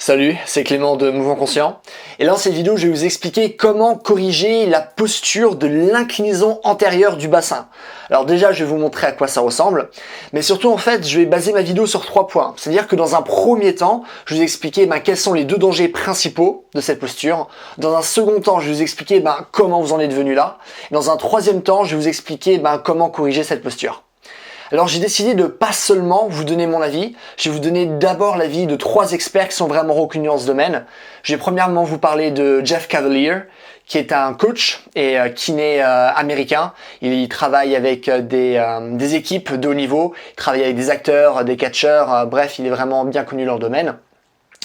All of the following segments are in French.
Salut, c'est Clément de Mouvement Conscient. Et là dans cette vidéo, je vais vous expliquer comment corriger la posture de l'inclinaison antérieure du bassin. Alors déjà, je vais vous montrer à quoi ça ressemble, mais surtout en fait, je vais baser ma vidéo sur 3 points. C'est-à-dire que dans un premier temps, je vais vous expliquer quels sont les 2 dangers principaux de cette posture. Dans un second temps, je vais vous expliquer comment vous en êtes venu là. Et dans un troisième temps, je vais vous expliquer comment corriger cette posture. Alors j'ai décidé de pas seulement vous donner mon avis, je vais vous donner d'abord l'avis de 3 experts qui sont vraiment reconnus dans ce domaine. Je vais premièrement vous parler de Jeff Cavaliere, qui est un coach et kiné américain. Il travaille avec des équipes de haut niveau, il travaille avec des acteurs, des catcheurs, bref, il est vraiment bien connu dans le domaine.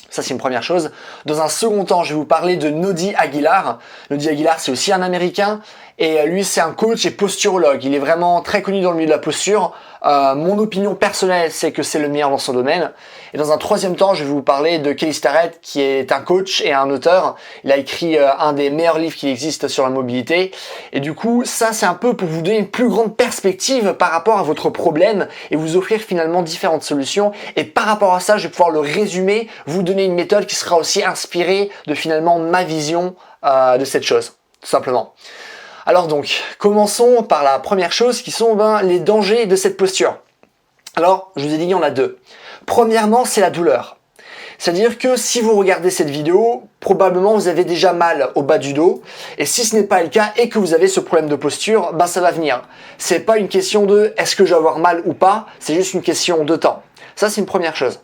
Ça, c'est une première chose. Dans un second temps, je vais vous parler de Noddy Aguilar. Noddy Aguilar, c'est aussi un Américain. Et lui, c'est un coach et posturologue. Il est vraiment très connu dans le milieu de la posture. Mon opinion personnelle, c'est que c'est le meilleur dans son domaine. Et dans un troisième temps, je vais vous parler de Kelly Starrett, qui est un coach et un auteur. Il a écrit un des meilleurs livres qui existe sur la mobilité. Et du coup, ça, c'est un peu pour vous donner une plus grande perspective par rapport à votre problème et vous offrir finalement différentes solutions. Et par rapport à ça, je vais pouvoir le résumer, vous donner une méthode qui sera aussi inspirée de finalement ma vision de cette chose, tout simplement. Alors donc, commençons par la première chose qui sont les dangers de cette posture. Alors, je vous ai dit, il y en a 2. Premièrement, c'est la douleur. C'est-à-dire que si vous regardez cette vidéo, probablement vous avez déjà mal au bas du dos. Et si ce n'est pas le cas et que vous avez ce problème de posture, ça va venir. C'est pas une question de est-ce que je vais avoir mal ou pas, c'est juste une question de temps. Ça, c'est une première chose.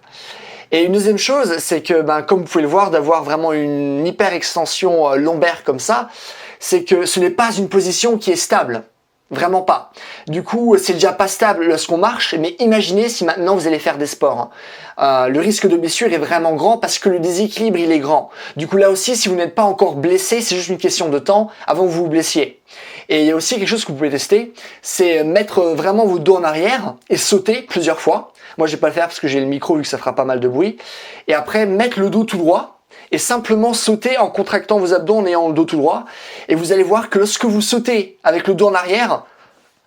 Et une deuxième chose, c'est que, comme vous pouvez le voir, d'avoir vraiment une hyper extension lombaire comme ça, c'est que ce n'est pas une position qui est stable. Vraiment pas. Du coup, c'est déjà pas stable lorsqu'on marche, mais imaginez si maintenant vous allez faire des sports. Le risque de blessure est vraiment grand parce que le déséquilibre, il est grand. Du coup, là aussi, si vous n'êtes pas encore blessé, c'est juste une question de temps avant que vous vous blessiez. Et il y a aussi quelque chose que vous pouvez tester, c'est mettre vraiment vos dos en arrière et sauter plusieurs fois. Moi, je vais pas le faire parce que j'ai le micro vu que ça fera pas mal de bruit. Et après, mettre le dos tout droit et simplement sauter en contractant vos abdos en ayant le dos tout droit. Et vous allez voir que lorsque vous sautez avec le dos en arrière,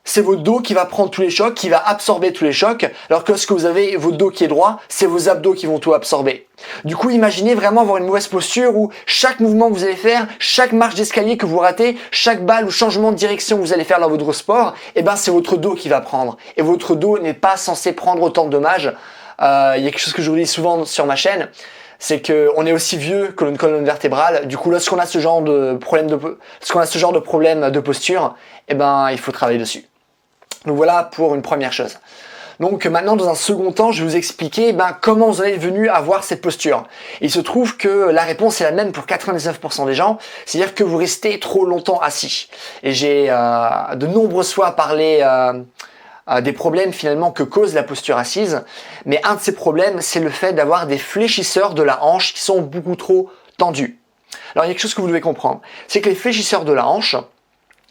c'est votre dos qui va prendre tous les chocs, qui va absorber tous les chocs, alors que lorsque vous avez votre dos qui est droit, c'est vos abdos qui vont tout absorber. Du coup, imaginez vraiment avoir une mauvaise posture où chaque mouvement que vous allez faire, chaque marche d'escalier que vous ratez, chaque balle ou changement de direction que vous allez faire dans votre sport, c'est votre dos qui va prendre. Et votre dos n'est pas censé prendre autant de dommages. Il y a quelque chose que je vous dis souvent sur ma chaîne, c'est qu'on est aussi vieux que notre colonne vertébrale. Du coup, lorsqu'on a ce genre de problème de posture, il faut travailler dessus. Donc voilà pour une première chose. Donc maintenant, dans un second temps, je vais vous expliquer comment vous en êtes venu à avoir cette posture. Il se trouve que la réponse est la même pour 99% des gens, c'est-à-dire que vous restez trop longtemps assis. Et j'ai de nombreuses fois parlé des problèmes finalement que cause la posture assise, mais un de ces problèmes, c'est le fait d'avoir des fléchisseurs de la hanche qui sont beaucoup trop tendus. Alors il y a quelque chose que vous devez comprendre, c'est que les fléchisseurs de la hanche,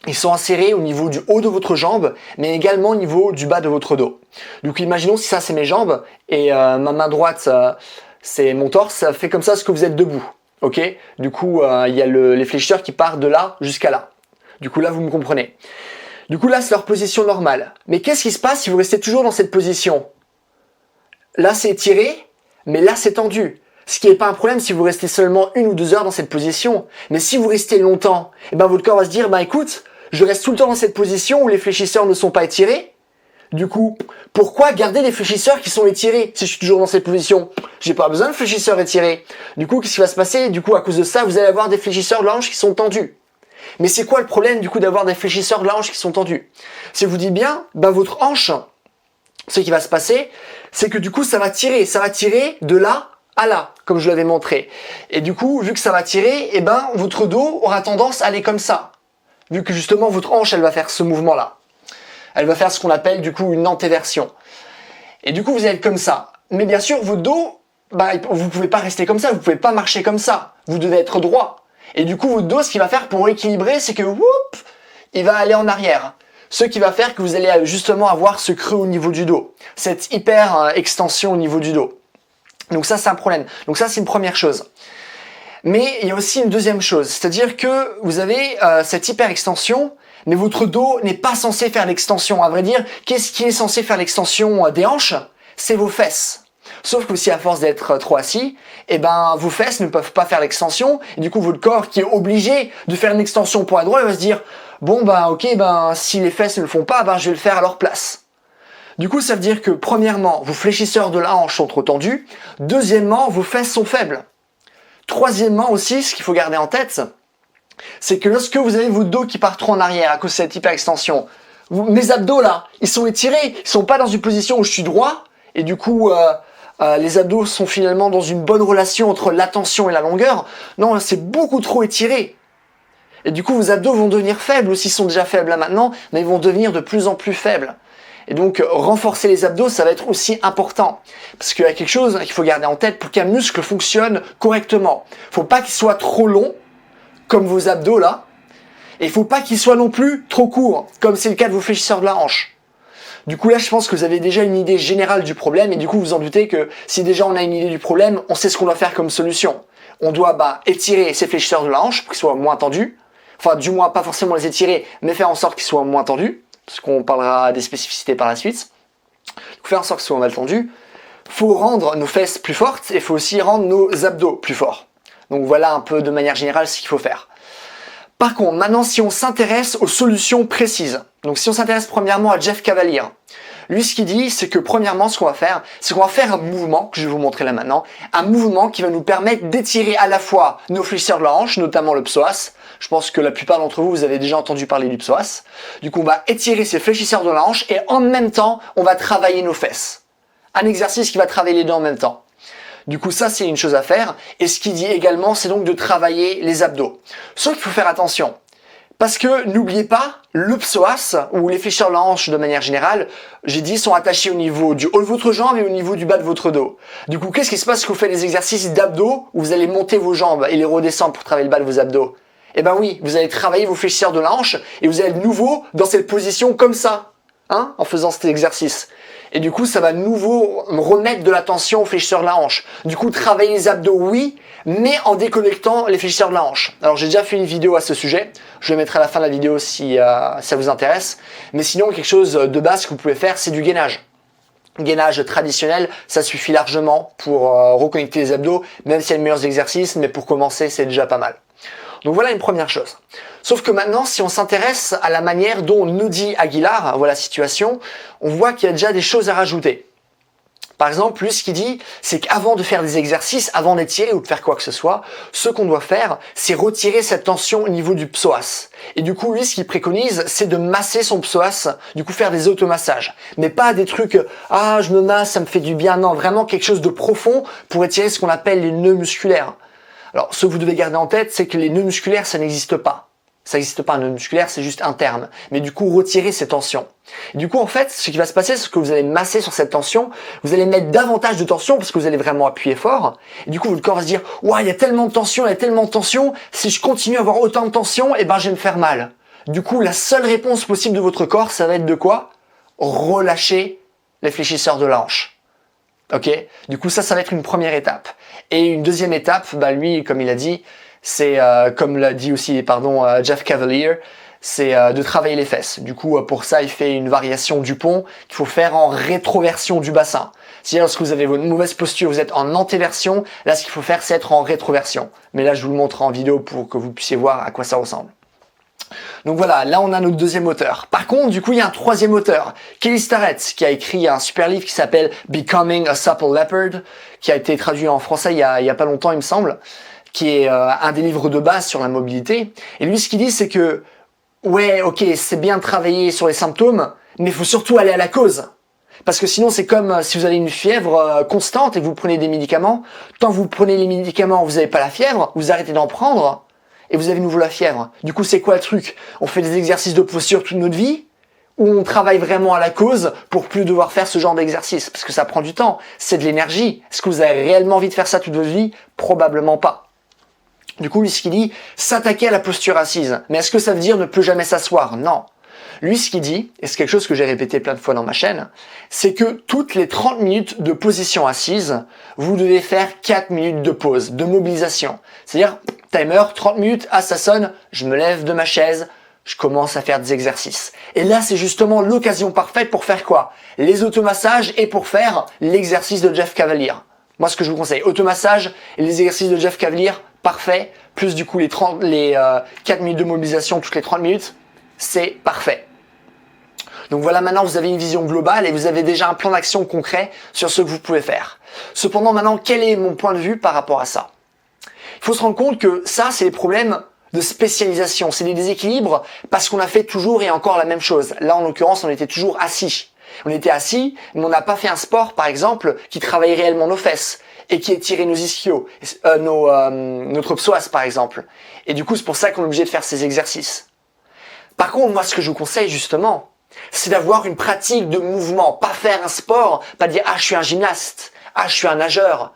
ils sont insérés au niveau du haut de votre jambe, mais également au niveau du bas de votre dos. Donc imaginons si ça c'est mes jambes et ma main droite c'est mon torse, ça fait comme ça ce que vous êtes debout. Ok ? Du coup il y a les fléchisseurs qui partent de là jusqu'à là. Du coup là vous me comprenez. Du coup là c'est leur position normale. Mais qu'est-ce qui se passe si vous restez toujours dans cette position ? Là c'est étiré, mais là c'est tendu. Ce qui n'est pas un problème si vous restez seulement 1 ou 2 heures dans cette position. Mais si vous restez longtemps, votre corps va se dire, écoute, je reste tout le temps dans cette position où les fléchisseurs ne sont pas étirés. Du coup, pourquoi garder les fléchisseurs qui sont étirés si je suis toujours dans cette position ? J'ai pas besoin de fléchisseurs étirés. Du coup, qu'est-ce qui va se passer ? Du coup, à cause de ça, vous allez avoir des fléchisseurs de la hanche qui sont tendus. Mais c'est quoi le problème du coup d'avoir des fléchisseurs de la hanche qui sont tendus ? Si vous dites bien, votre hanche, ce qui va se passer, c'est que du coup, ça va tirer de là à là, comme je l'avais montré. Et du coup, vu que ça va tirer, votre dos aura tendance à aller comme ça. Vu que justement, votre hanche, elle va faire ce mouvement-là. Elle va faire ce qu'on appelle du coup une antéversion. Et du coup, vous allez être comme ça. Mais bien sûr, votre dos, vous pouvez pas rester comme ça, vous pouvez pas marcher comme ça. Vous devez être droit. Et du coup, votre dos, ce qu'il va faire pour équilibrer, c'est que, il va aller en arrière. Ce qui va faire que vous allez justement avoir ce creux au niveau du dos. Cette hyper extension au niveau du dos. Donc ça, c'est un problème. Donc ça, c'est une première chose. Mais il y a aussi une deuxième chose. C'est-à-dire que vous avez cette hyper extension, mais votre dos n'est pas censé faire l'extension. À vrai dire, qu'est-ce qui est censé faire l'extension des hanches ? C'est vos fesses. Sauf que si à force d'être trop assis, eh ben, vos fesses ne peuvent pas faire l'extension, et du coup, votre corps qui est obligé de faire une extension pour la droite, il va se dire, bon, ben, ok, ben, si les fesses ne le font pas, ben, je vais le faire à leur place. Du coup, ça veut dire que, premièrement, vos fléchisseurs de la hanche sont trop tendus. Deuxièmement, vos fesses sont faibles. Troisièmement aussi, ce qu'il faut garder en tête, c'est que lorsque vous avez vos dos qui partent trop en arrière à cause de cette hyperextension, mes abdos là, ils sont étirés, ils sont pas dans une position où je suis droit, et du coup, les abdos sont finalement dans une bonne relation entre la tension et la longueur. Non, c'est beaucoup trop étiré. Et du coup, vos abdos vont devenir faibles, ou s'ils sont déjà faibles là maintenant, mais ils vont devenir de plus en plus faibles. Et donc, renforcer les abdos, ça va être aussi important. Parce qu'il y a quelque chose qu'il faut garder en tête pour qu'un muscle fonctionne correctement. Faut pas qu'il soit trop long, comme vos abdos là, et il faut pas qu'il soit non plus trop court, comme c'est le cas de vos fléchisseurs de la hanche. Du coup là, je pense que vous avez déjà une idée générale du problème, et du coup vous en doutez que si déjà on a une idée du problème, on sait ce qu'on doit faire comme solution. On doit étirer ces fléchisseurs de la hanche pour qu'ils soient moins tendus, enfin du moins pas forcément les étirer, mais faire en sorte qu'ils soient moins tendus, parce qu'on parlera des spécificités par la suite. Donc faire en sorte qu'ils soient mal tendus. Faut rendre nos fesses plus fortes, et il faut aussi rendre nos abdos plus forts. Donc voilà un peu de manière générale ce qu'il faut faire. Par contre, maintenant si on s'intéresse aux solutions précises, donc si on s'intéresse premièrement à Jeff Cavaliere, lui ce qu'il dit c'est que premièrement ce qu'on va faire, c'est qu'on va faire un mouvement, que je vais vous montrer là maintenant, un mouvement qui va nous permettre d'étirer à la fois nos fléchisseurs de la hanche, notamment le psoas. Je pense que la plupart d'entre vous, vous avez déjà entendu parler du psoas. Du coup on va étirer ces fléchisseurs de la hanche et en même temps on va travailler nos fesses. Un exercice qui va travailler les deux en même temps. Du coup, ça, c'est une chose à faire. Et ce qu'il dit également, c'est donc de travailler les abdos. Sauf qu'il faut faire attention. Parce que, n'oubliez pas, le psoas, ou les fléchisseurs de la hanche de manière générale, j'ai dit, sont attachés au niveau du haut de votre jambe et au niveau du bas de votre dos. Du coup, qu'est-ce qui se passe quand vous faites des exercices d'abdos, où vous allez monter vos jambes et les redescendre pour travailler le bas de vos abdos? Eh ben oui, vous allez travailler vos fléchisseurs de la hanche, et vous allez de nouveau dans cette position comme ça, hein, en faisant cet exercice. Et du coup, ça va de nouveau remettre de la tension aux fléchisseurs de la hanche. Du coup, travailler les abdos, oui, mais en déconnectant les fléchisseurs de la hanche. Alors, j'ai déjà fait une vidéo à ce sujet. Je le mettrai à la fin de la vidéo si ça vous intéresse. Mais sinon, quelque chose de base que vous pouvez faire, c'est du gainage. Gainage traditionnel, ça suffit largement pour reconnecter les abdos, même s'il y a de meilleurs exercices, mais pour commencer, c'est déjà pas mal. Donc voilà une première chose. Sauf que maintenant, si on s'intéresse à la manière dont nous dit Aguilar, voilà la situation, on voit qu'il y a déjà des choses à rajouter. Par exemple, lui, ce qu'il dit, c'est qu'avant de faire des exercices, avant d'étirer ou de faire quoi que ce soit, ce qu'on doit faire, c'est retirer cette tension au niveau du psoas. Et du coup, lui, ce qu'il préconise, c'est de masser son psoas, du coup faire des automassages. Mais pas des trucs, ah, je me masse, ça me fait du bien. Non, vraiment quelque chose de profond pour étirer ce qu'on appelle les nœuds musculaires. Alors, ce que vous devez garder en tête, c'est que les nœuds musculaires, ça n'existe pas. Ça n'existe pas, un nœud musculaire, c'est juste un terme. Mais du coup, retirer ces tensions. Et du coup, en fait, ce qui va se passer, c'est que vous allez masser sur cette tension, vous allez mettre davantage de tension parce que vous allez vraiment appuyer fort. Et du coup, votre corps va se dire, ouah, il y a tellement de tension, il y a tellement de tension, si je continue à avoir autant de tension, eh ben, je vais me faire mal. Du coup, la seule réponse possible de votre corps, ça va être de quoi? Relâcher les fléchisseurs de la hanche. Ok, du coup ça va être une première étape. Et une deuxième étape, lui, comme il a dit, c'est comme l'a dit aussi, Jeff Cavaliere, c'est de travailler les fesses. Du coup, pour ça, il fait une variation du pont qu'il faut faire en rétroversion du bassin. C'est-à-dire lorsque vous avez une mauvaise posture, vous êtes en antéversion. Là, ce qu'il faut faire, c'est être en rétroversion. Mais là, je vous le montre en vidéo pour que vous puissiez voir à quoi ça ressemble. Donc voilà, là on a notre deuxième auteur. Par contre, du coup, il y a un troisième auteur, Kelly Starrett, qui a écrit un super livre qui s'appelle Becoming a Supple Leopard, qui a été traduit en français il y a pas longtemps, il me semble, qui est un des livres de base sur la mobilité. Et lui, ce qu'il dit, c'est que, ouais, ok, c'est bien de travailler sur les symptômes, mais il faut surtout aller à la cause. Parce que sinon, c'est comme si vous avez une fièvre constante et que vous prenez des médicaments. Tant que vous prenez les médicaments, vous n'avez pas la fièvre, vous arrêtez d'en prendre, et vous avez de nouveau la fièvre. Du coup, c'est quoi le truc? On fait des exercices de posture toute notre vie? Ou on travaille vraiment à la cause pour plus devoir faire ce genre d'exercice? Parce que ça prend du temps, c'est de l'énergie. Est-ce que vous avez réellement envie de faire ça toute votre vie? Probablement pas. Du coup, lui, ce qu'il dit, s'attaquer à la posture assise. Mais est-ce que ça veut dire ne plus jamais s'asseoir? Non. Lui, ce qu'il dit, et c'est quelque chose que j'ai répété plein de fois dans ma chaîne, c'est que toutes les 30 minutes de position assise, vous devez faire 4 minutes de pause, de mobilisation. C'est-à-dire, timer, 30 minutes, ah ça sonne, je me lève de ma chaise, je commence à faire des exercices. Et là, c'est justement l'occasion parfaite pour faire quoi? Les automassages et pour faire l'exercice de Jeff Cavaliere. Moi, ce que je vous conseille, automassage et les exercices de Jeff Cavaliere, parfait. Plus du coup les 4 minutes de mobilisation toutes les 30 minutes, c'est parfait. Donc voilà, maintenant vous avez une vision globale et vous avez déjà un plan d'action concret sur ce que vous pouvez faire. Cependant, maintenant, quel est mon point de vue par rapport à ça? Il faut se rendre compte que ça, c'est les problèmes de spécialisation. C'est des déséquilibres parce qu'on a fait toujours et encore la même chose. Là, en l'occurrence, on était toujours assis. On était assis, mais on n'a pas fait un sport, par exemple, qui travaille réellement nos fesses et qui étirait nos ischios, notre psoas, par exemple. Et du coup, c'est pour ça qu'on est obligé de faire ces exercices. Par contre, moi, ce que je vous conseille, justement, c'est d'avoir une pratique de mouvement. Pas faire un sport, pas dire « Ah, je suis un gymnaste. Ah, je suis un nageur. »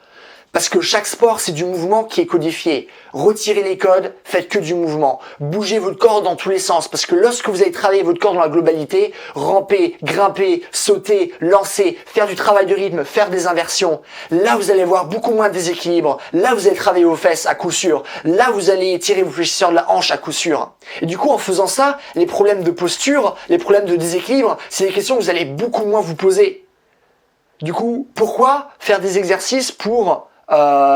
Parce que chaque sport, c'est du mouvement qui est codifié. Retirez les codes, faites que du mouvement. Bougez votre corps dans tous les sens. Parce que lorsque vous allez travailler votre corps dans la globalité, ramper, grimper, sauter, lancer, faire du travail de rythme, faire des inversions, là vous allez voir beaucoup moins de déséquilibre. Là vous allez travailler vos fesses à coup sûr. Là vous allez tirer vos fléchisseurs de la hanche à coup sûr. Et du coup, en faisant ça, les problèmes de posture, les problèmes de déséquilibre, c'est des questions que vous allez beaucoup moins vous poser. Du coup, pourquoi faire des exercices pour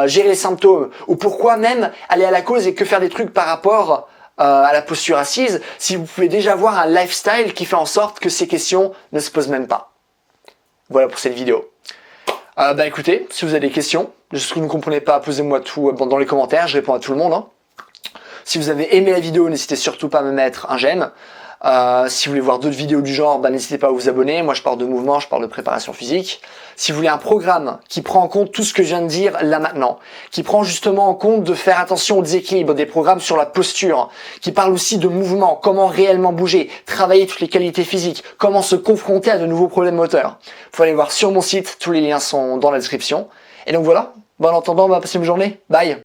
gérer les symptômes, ou pourquoi même aller à la cause et que faire des trucs par rapport à la posture assise si vous pouvez déjà avoir un lifestyle qui fait en sorte que ces questions ne se posent même pas. Voilà pour cette vidéo. Écoutez, si vous avez des questions, ce que vous ne comprenez pas, posez-moi tout dans les commentaires, je réponds à tout le monde. Hein. Si vous avez aimé la vidéo, n'hésitez surtout pas à me mettre un j'aime. Si vous voulez voir d'autres vidéos du genre, n'hésitez pas à vous abonner. Moi, je parle de mouvement, je parle de préparation physique. Si vous voulez un programme qui prend en compte tout ce que je viens de dire là maintenant, qui prend justement en compte de faire attention au déséquilibre, des programmes sur la posture, qui parle aussi de mouvement, comment réellement bouger, travailler toutes les qualités physiques, comment se confronter à de nouveaux problèmes moteurs. Vous pouvez aller voir sur mon site, tous les liens sont dans la description. Et donc voilà, en attendant, passez une bonne journée. Bye!